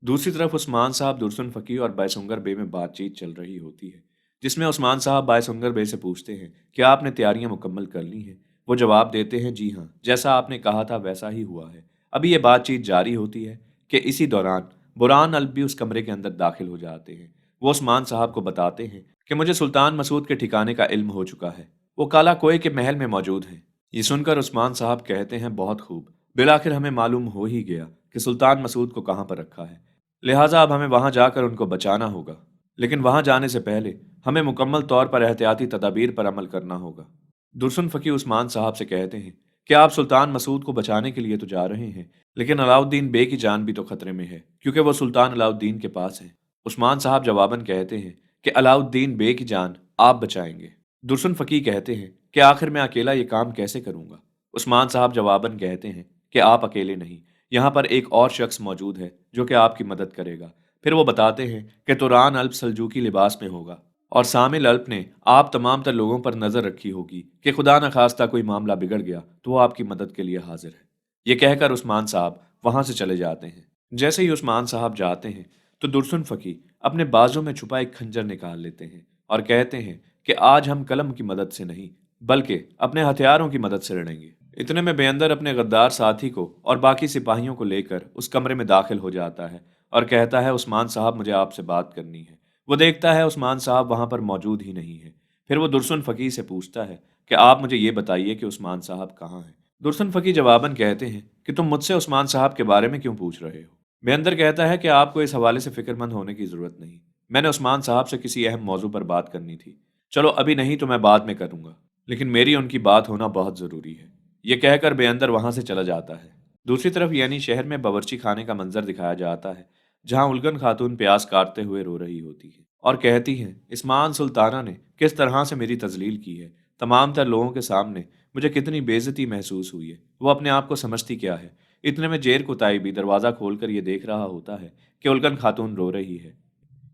दूसरी तरफ उस्मान साहब दुरसुन फ़कीह और बायसुंगर बे में बातचीत चल रही होती है, जिसमें उस्मान साहब बायसुंगर बे से पूछते हैं कि आपने तैयारियां मुकम्मल कर ली हैं। वो जवाब देते हैं, जी हाँ, जैसा आपने कहा था वैसा ही हुआ है। अभी ये बातचीत जारी होती है कि इसी दौरान बुरहान अल्प भी उस कमरे के अंदर दाखिल हो जाते हैं। वो उस्मान साहब को बताते हैं कि मुझे सुल्तान मसूद के ठिकाने का इल्म हो चुका है। वो काला कोय के महल में मौजूद हैं। ये सुनकर उस्मान साहब कहते हैं, बहुत खूब, बिलाखिर हमें मालूम हो ही गया कि सुल्तान मसूद को कहाँ पर रखा है। लिहाजा अब हमें वहां जाकर उनको बचाना होगा। लेकिन वहां जाने से पहले हमें मुकम्मल तौर पर एहतियाती तदाबीर पर अमल करना होगा। दुरसुन फ़कीह उस्मान साहब से कहते हैं कि आप सुल्तान मसूद को बचाने के लिए तो जा रहे हैं, लेकिन अलाउद्दीन बे की जान भी तो खतरे में है, क्योंकि वो सुल्तान अलाउद्दीन के पास है। उस्मान साहब जवाबन कहते हैं कि अलाउद्दीन बे की जान आप बचाएंगे। दुरसुन फ़कीह कहते हैं कि आखिर मैं अकेला ये काम कैसे करूंगा। उस्मान साहब जवाबन कहते हैं कि आप अकेले नहीं, यहाँ पर एक और शख्स मौजूद है जो कि आपकी मदद करेगा। फिर वो बताते हैं कि तुरान अल्प सल्जूकी लिबास में होगा और सामिल अल्प ने आप तमाम तर लोगों पर नजर रखी होगी कि खुदा न खास्ता कोई मामला बिगड़ गया तो वो आपकी मदद के लिए हाजिर है। ये कहकर उस्मान साहब वहां से चले जाते हैं। जैसे ही उस्मान साहब जाते हैं तो दुरसुन फकी अपने बाजू में छुपा एक खंजर निकाल लेते हैं और कहते हैं कि आज हम कलम की मदद से नहीं बल्कि अपने हथियारों की मदद से लड़ेंगे। इतने में बेअंदर अपने गद्दार साथी को और बाकी सिपाहियों को लेकर उस कमरे में दाखिल हो जाता है और कहता है, उस्मान साहब, मुझे आपसे बात करनी है। वो देखता है उस्मान साहब वहां पर मौजूद ही नहीं है। फिर वो दुरसुन फकीह से पूछता है कि आप मुझे ये बताइए कि उस्मान साहब कहाँ हैं। दुरसुन फकीह जवाबन कहते हैं कि तुम मुझसे उस्मान साहब के बारे में क्यों पूछ रहे हो। बेअंदर कहता है कि आपको इस हवाले से फिक्रमंद होने की जरूरत नहीं। मैंने उस्मान साहब से किसी अहम मौजू पर बात करनी थी। चलो अभी नहीं तो मैं बाद में करूंगा, लेकिन मेरी उनकी बात होना बहुत जरूरी है। ये कहकर बेअंदर वहां से चला जाता है। दूसरी तरफ यानी शहर में बावर्ची खाने का मंजर दिखाया जाता है, जहां उलगन खातून प्याज काटते हुए रो रही होती है और कहती हैं, इस्मान सुल्ताना ने किस तरह से मेरी तजलील की है। तमाम तर लोगों के सामने मुझे कितनी बेइज्जती महसूस हुई है। वो अपने आप को समझती क्या है। इतने में जेर कुताई भी दरवाज़ा खोलकर ये देख रहा होता है कि उलगन खातून रो रही है।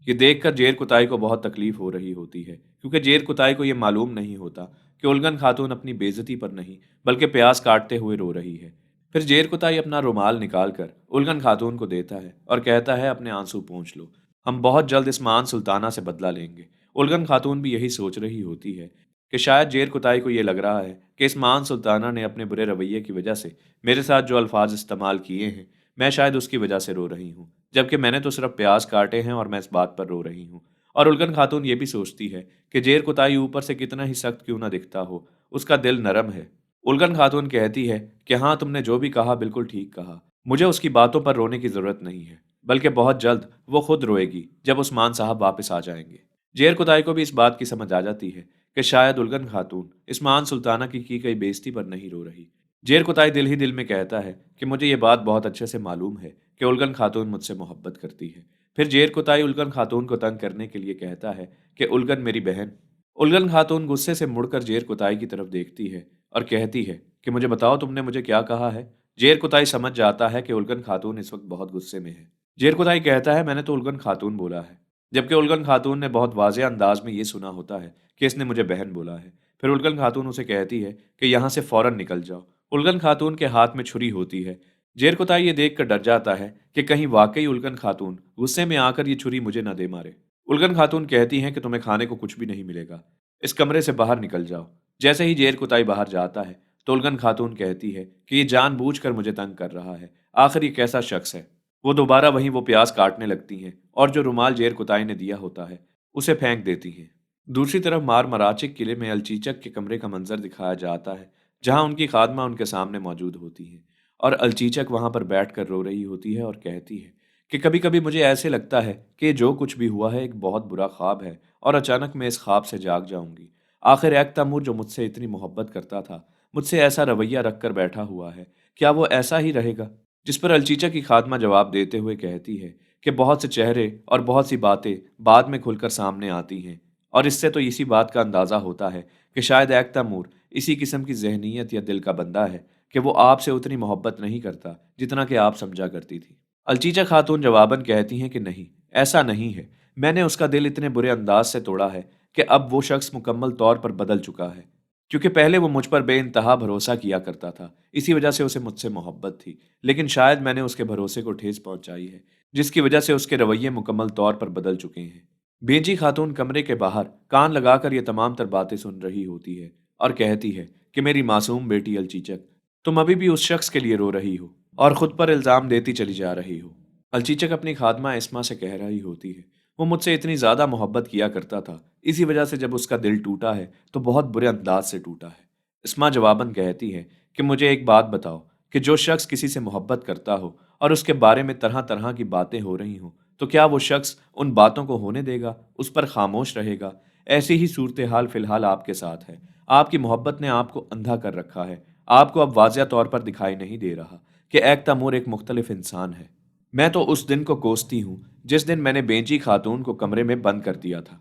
ये देखकर जेर कुताई को बहुत तकलीफ हो रही होती है, क्योंकि जेर कुताई को ये मालूम नहीं होता कि उलगन खातून अपनी बेइज्जती पर नहीं बल्कि प्यास काटते हुए रो रही है। फिर जेर कुताई अपना रुमाल निकाल कर उलगन खातून को देता है और कहता है, अपने आंसू पोंछ लो, हम बहुत जल्द इस मान सुल्ताना से बदला लेंगे। उलगन खातून भी यही सोच रही होती है कि शायद जेर कुताई को ये लग रहा है कि इस मान सुल्ताना ने अपने बुरे रवैये की वजह से मेरे साथ जो अल्फाज इस्तेमाल किए हैं, मैं शायद उसकी वजह से रो रही हूँ, जबकि मैंने तो सिर्फ प्याज काटे हैं और मैं इस बात पर रो रही हूँ। और उलगन खातून ये भी सोचती है कि जेर कुताई ऊपर से कितना ही सख्त क्यों ना दिखता हो, उसका दिल नरम है। उलगन खातून कहती है कि हाँ, तुमने जो भी कहा बिल्कुल ठीक कहा। मुझे उसकी बातों पर रोने की जरूरत नहीं है, बल्कि बहुत जल्द वो खुद रोएगी जब उस्मान साहब वापस आ जाएंगे। जेर कुताई को भी इस बात की समझ आ जाती है कि शायद उलगन खातून इस्मान सुल्ताना की गई बेइज्जती पर नहीं रो रही। जेर कुताई दिल ही दिल में कहता है कि मुझे ये बात बहुत अच्छे से मालूम है कि उलगन खातून मुझसे मोहब्बत करती है। फिर जेर कुताई उलगन खातून को तंग करने के लिए कहता है कि उलगन मेरी बहन। उलगन खातून गुस्से से मुड़कर जेर कुताई की तरफ देखती है और कहती है कि मुझे बताओ, तुमने मुझे क्या कहा है। जेर कुताई समझ जाता है कि उलगन खातून इस वक्त बहुत गुस्से में है। जेर कुताई कहता है, मैंने तो उलगन खातून बोला है, जबकि उलगन खातून ने बहुत वाज़ेह अंदाज में ये सुना होता है कि इसने मुझे बहन बोला है। फिर उलगन खातून उसे कहती है कि यहाँ से फौरन निकल जाओ। उलगन खातून के हाथ में छुरी होती है। जेर कुताई ये देखकर डर जाता है कि कहीं वाकई उलगन खातून गुस्से में आकर ये छुरी मुझे न दे मारे। उलगन खातून कहती हैं कि तुम्हें खाने को कुछ भी नहीं मिलेगा, इस कमरे से बाहर निकल जाओ। जैसे ही जेर कुताई बाहर जाता है तो उलगन खातून कहती है कि ये जानबूझकर मुझे तंग कर रहा है, आखिर ये कैसा शख्स है। वो दोबारा वहीं वो प्याज काटने लगती हैं और जो रुमाल जेर कुताई ने दिया होता है उसे फेंक देती हैं। दूसरी तरफ मार मराचिक किले में अलचीचक के कमरे का मंजर दिखाया जाता है, जहां उनकी खादमा उनके सामने मौजूद होती है और अलचीचक वहां पर बैठकर रो रही होती है और कहती है कि कभी कभी मुझे ऐसे लगता है कि जो कुछ भी हुआ है एक बहुत बुरा ख्वाब है और अचानक मैं इस ख्वाब से जाग जाऊंगी। आखिर एक तैमूर जो मुझसे इतनी मोहब्बत करता था, मुझसे ऐसा रवैया रखकर बैठा हुआ है, क्या वो ऐसा ही रहेगा। जिस पर अलचीचा की खात्मा जवाब देते हुए कहती है कि बहुत से चेहरे और बहुत सी बातें बाद में खुलकर सामने आती हैं, और इससे तो इसी बात का अंदाज़ा होता है कि शायद एक तैमूर इसी किस्म की जहनीत या दिल का बंदा है कि वो आपसे उतनी मोहब्बत नहीं करता जितना कि आप समझा करती थी। अलचीचा खातून जवाबन कहती हैं कि नहीं, ऐसा नहीं है। मैंने उसका दिल इतने बुरे अंदाज से तोड़ा है कि अब वो शख्स मुकम्मल तौर पर बदल चुका है। क्योंकि पहले वो मुझ पर बेइंतहा भरोसा किया करता था, इसी वजह से उसे मुझसे मोहब्बत थी। लेकिन शायद मैंने उसके भरोसे को ठेस पहुंचाई है, जिसकी वजह से उसके रवैये मुकम्मल तौर पर बदल चुके हैं। बेंजी खातून कमरे के बाहर कान लगाकर ये तमाम तर बातें सुन रही होती है और कहती है कि मेरी मासूम बेटी अलचीचक, तुम अभी भी उस शख्स के लिए रो रही हो और खुद पर इल्ज़ाम देती चली जा रही हो। अलचीचक अपनी खादमा इस्मा से कह रही होती है, वो मुझसे इतनी ज़्यादा मोहब्बत किया करता था, इसी वजह से जब उसका दिल टूटा है तो बहुत बुरे अंदाज से टूटा है। इस्मा जवाबन कहती है कि मुझे एक बात बताओ कि जो शख्स किसी से मोहब्बत करता हो और उसके बारे में तरह तरह की बातें हो रही हों, तो क्या वो शख्स उन बातों को होने देगा, उस पर खामोश रहेगा? ऐसी ही सूरत हाल फिलहाल आपके साथ है। आपकी मोहब्बत ने आपको अंधा कर रखा है। आपको अब वाज़िया तौर पर दिखाई नहीं दे रहा कि एक तैमूर एक मुख्तलिफ इंसान है। मैं तो उस दिन को कोसती हूँ जिस दिन मैंने बेंजी खातून को कमरे में बंद कर दिया था।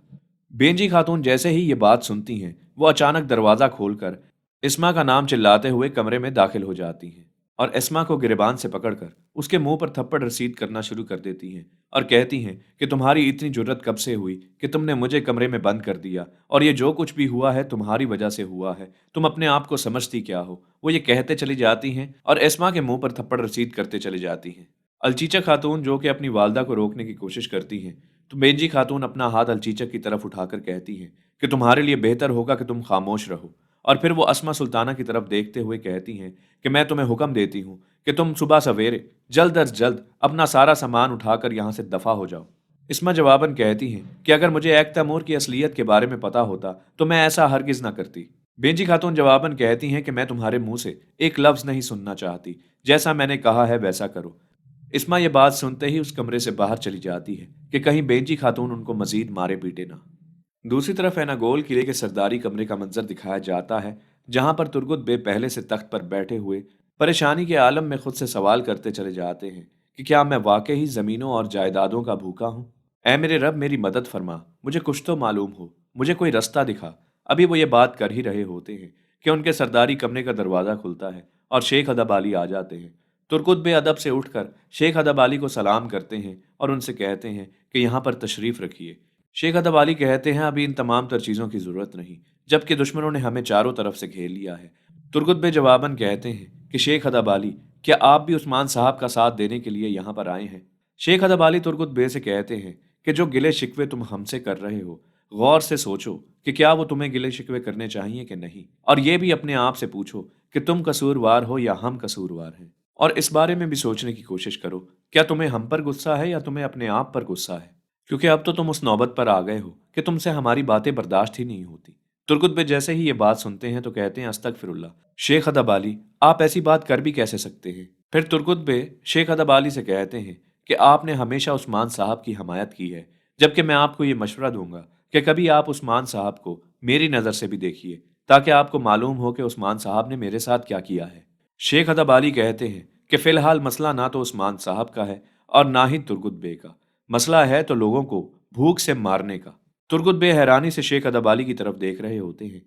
बेंजी खातून जैसे ही ये बात सुनती हैं, वो अचानक दरवाज़ा खोलकर इस्मा का नाम चिल्लाते हुए कमरे में दाखिल हो जाती हैं और इस्मा को गिरबान से पकड़कर उसके मुंह पर थप्पड़ रसीद करना शुरू कर देती हैं और कहती हैं कि तुम्हारी इतनी जुर्रत कब से हुई कि तुमने मुझे कमरे में बंद कर दिया, और ये जो कुछ भी हुआ है तुम्हारी वजह से हुआ है। तुम अपने आप को समझती क्या हो? वो ये कहते चली जाती हैं और इस्मा के मुंह पर थप्पड़ रसीद करते चली जाती हैं। अलचीचा खातून जो कि अपनी वालदा को रोकने की कोशिश करती हैं, तो बेंजी खातून अपना हाथ अलचीचक की तरफ उठाकर कहती हैं कि तुम्हारे लिए बेहतर होगा कि तुम खामोश रहो। और फिर वो अस्मा सुल्ताना की तरफ देखते हुए कहती हैं कि मैं तुम्हें हुक्म देती हूँ कि तुम सुबह सवेरे जल्द अज जल्द अपना सारा सामान उठाकर यहाँ से दफा हो जाओ। इस्मा जवाबन कहती हैं कि अगर मुझे एक तैमूर की असलियत के बारे में पता होता तो मैं ऐसा हरगिज ना करती। बेंजी खातून जवाबन कहती हैं कि मैं तुम्हारे मुंह से एक लफ्ज नहीं सुनना चाहती, जैसा मैंने कहा है वैसा करो। इस्मा ये बात सुनते ही उस कमरे से बाहर चली जाती है कि कहीं बेंजी खातून उनको मजीद मारे पीटे ना। दूसरी तरफ एनागोल किले के सरदारी कमरे का मंजर दिखाया जाता है, जहां पर तुर्गुत बे पहले से तख्त पर बैठे हुए परेशानी के आलम में खुद से सवाल करते चले जाते हैं कि क्या मैं वाकई ही जमीनों और जायदादों का भूखा हूँ? ऐ मेरे रब, मेरी मदद फरमा, मुझे कुछ तो मालूम हो, मुझे कोई रास्ता दिखा। अभी वो ये बात कर ही रहे होते हैं कि उनके सरदारी कमरे का दरवाज़ा खुलता है और शेख अदब अली आ जाते हैं। तुर्कुत बे अदब से उठकर शेख अदब अली को सलाम करते हैं और उनसे कहते हैं कि यहाँ पर तशरीफ़ रखिए। शेख अदब अली कहते हैं अभी इन तमाम तर चीज़ों की ज़रूरत नहीं, जबकि दुश्मनों ने हमें चारों तरफ से घेर लिया है। तुर्गुत बे जवाबन कहते हैं कि शेख अदब अली, क्या आप भी उस्मान साहब का साथ देने के लिए यहाँ पर आए हैं? शेख अदब अली तुर्गुत बे से कहते हैं कि जो गिले शिकवे तुम हमसे कर रहे हो, गौर से सोचो कि क्या वो तुम्हें गिले शिकवे करने चाहिए कि नहीं, और ये भी अपने आप से पूछो कि तुम कसूरवार हो या हम कसूरवार हैं। और इस बारे में भी सोचने की कोशिश करो, क्या तुम्हें हम पर गुस्सा है या तुम्हें अपने आप पर गुस्सा है? क्योंकि अब तो तुम उस नौबत पर आ गए हो कि तुमसे हमारी बातें बर्दाश्त ही नहीं होती। तुर्गुत बे जैसे ही ये बात सुनते हैं तो कहते हैं अस्तगफिरुल्लाह, शेख अदब अली, आप ऐसी बात कर भी कैसे सकते हैं? फिर तुर्गुत बे शेख अदब अली से कहते हैं कि आपने हमेशा उस्मान साहब की हमायत की है, जबकि मैं आपको ये मशवरा दूंगा कि कभी आप उस्मान साहब को मेरी नज़र से भी देखिए, ताकि आपको मालूम हो कि उस्मान साहब ने मेरे साथ क्या किया है। शेख अदब अली कहते हैं कि फिलहाल मसला ना तो उस्मान साहब का है और ना ही तुर्गुत बे का, मसला है तो लोगों को भूख से मारने का। तुर्गुत बे हैरानी से शेख अदब अली की तरफ देख रहे होते हैं